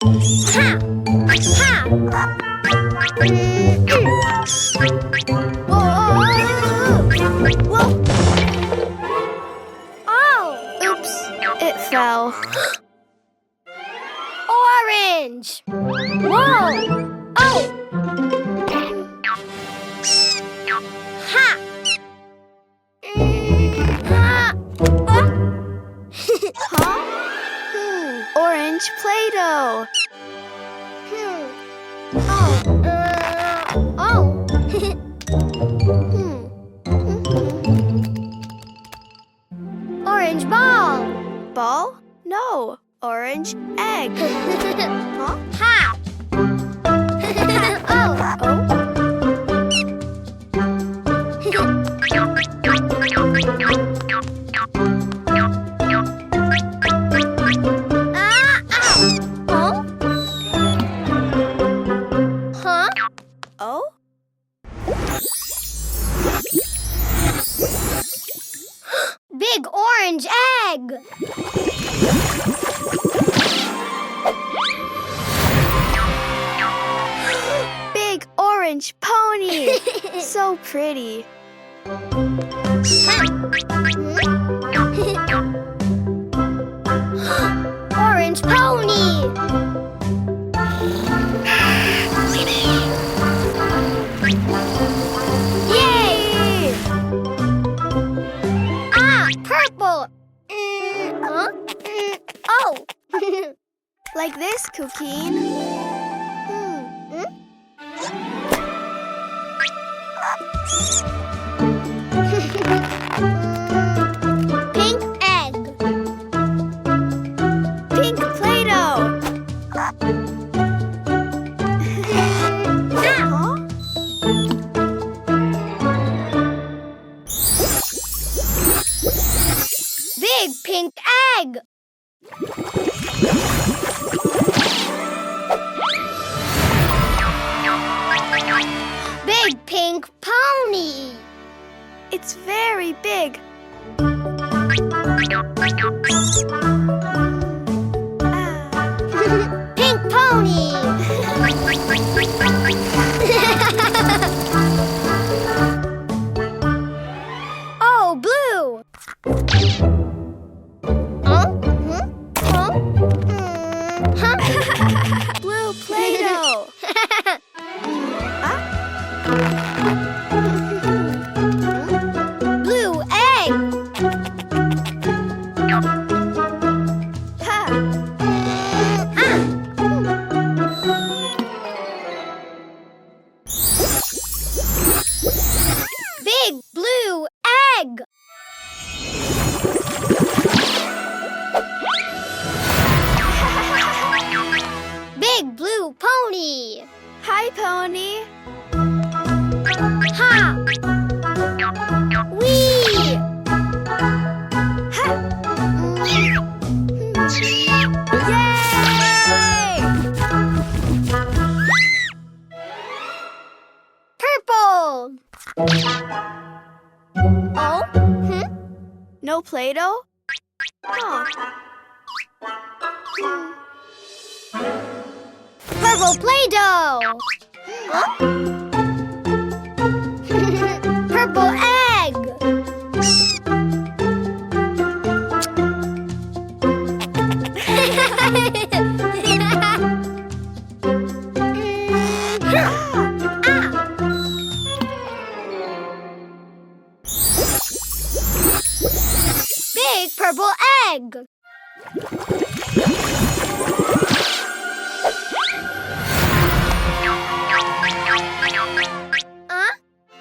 Ha! Ha! Whoa! Whoa! Oh! Oops! It fell. Orange! Whoa! Oh! Ha! Ha! Huh? Orange Play-Doh. Oh. Orange ball. Ball? No. Orange egg. Huh? Ha! Oh. Oh. Oh? Big orange egg! Big orange pony! So pretty. Orange pony! Yay! Purple! Huh? Oh! Like this, Cuquin. Pink egg. Pink Play-Doh. Big pink egg! Big pink pony! It's very big. Pink pony! Oh, blue! Blue Play-Doh. Blue egg. Big blue egg. Big blue pony. Hi, pony. Ha! Wee! Ha! Yay! Purple. Oh? No Play-Doh? Huh. Purple Play-Doh! Huh? Purple egg! Big purple egg!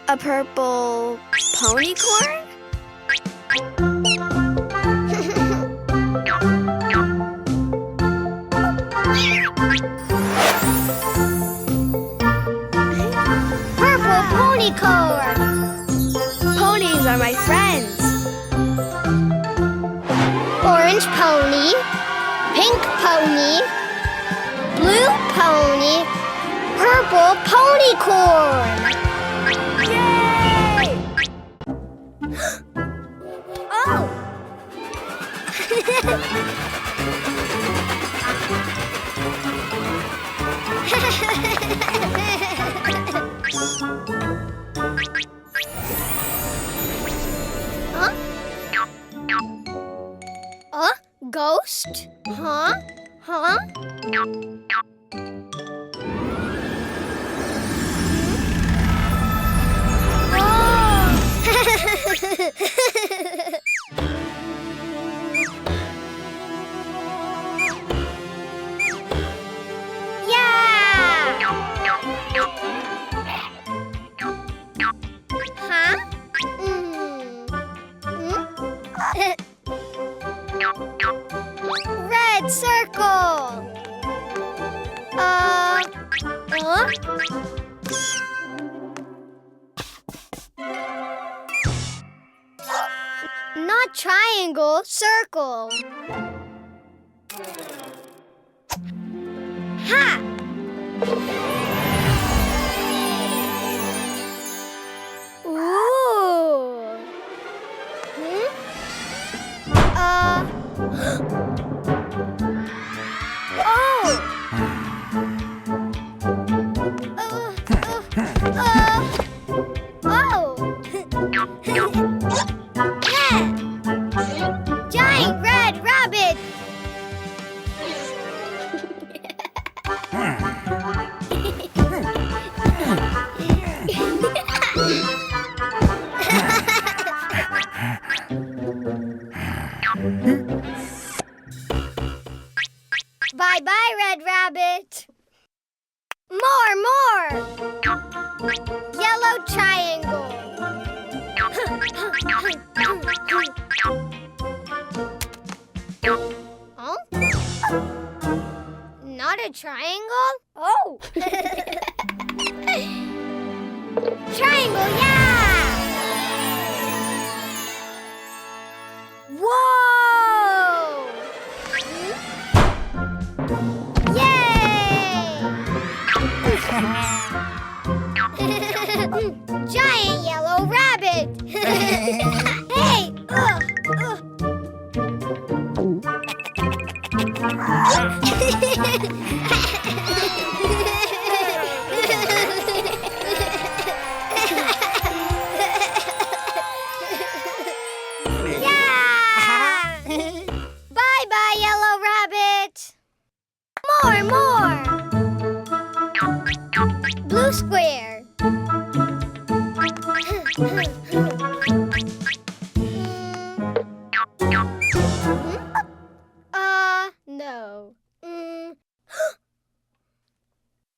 A purple ponycorn? Purple ponycorn! Ponies are my friends. Orange pony, pink pony, blue pony, purple ponycorn. Yay! Oh! Huh? Ghost? Huh? Huh? Yeah! Huh? Red circle. Huh? Not triangle, circle. Ha! Ooh. Oh. Oh. Yeah. Giant red rabbit. Bye-bye, Red Rabbit. More! Yellow triangle. Huh? Not a triangle? Oh! Triangle, yeah! Whoa! Yay! Giant yellow rabbit! Hey! Yeah! Bye-bye, yellow rabbit! More! Blue square. No.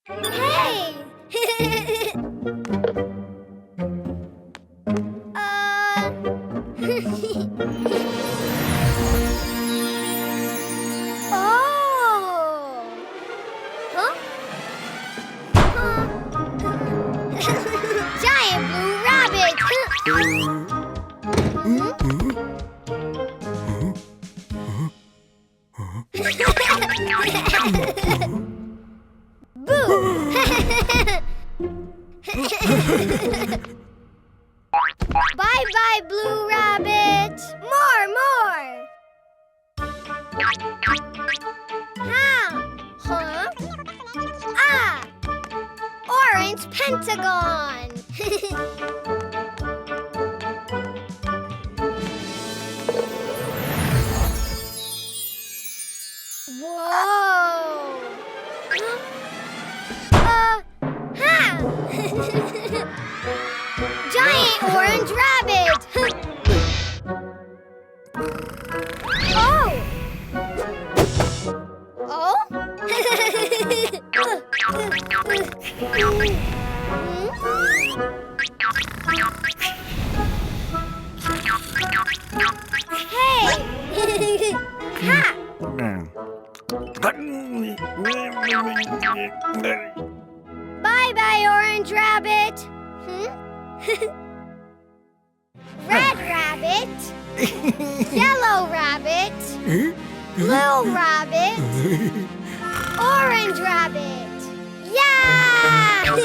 Hey! Oh! Huh? Giant blue rabbit! Boo! Bye-bye, blue rabbit! More! Huh? Ah! Orange pentagon! Whoa! Giant orange rabbit! Oh! Hey! Ha! Bye-bye, orange rabbit. Red rabbit. Yellow rabbit. Blue rabbit. Orange rabbit. Yeah!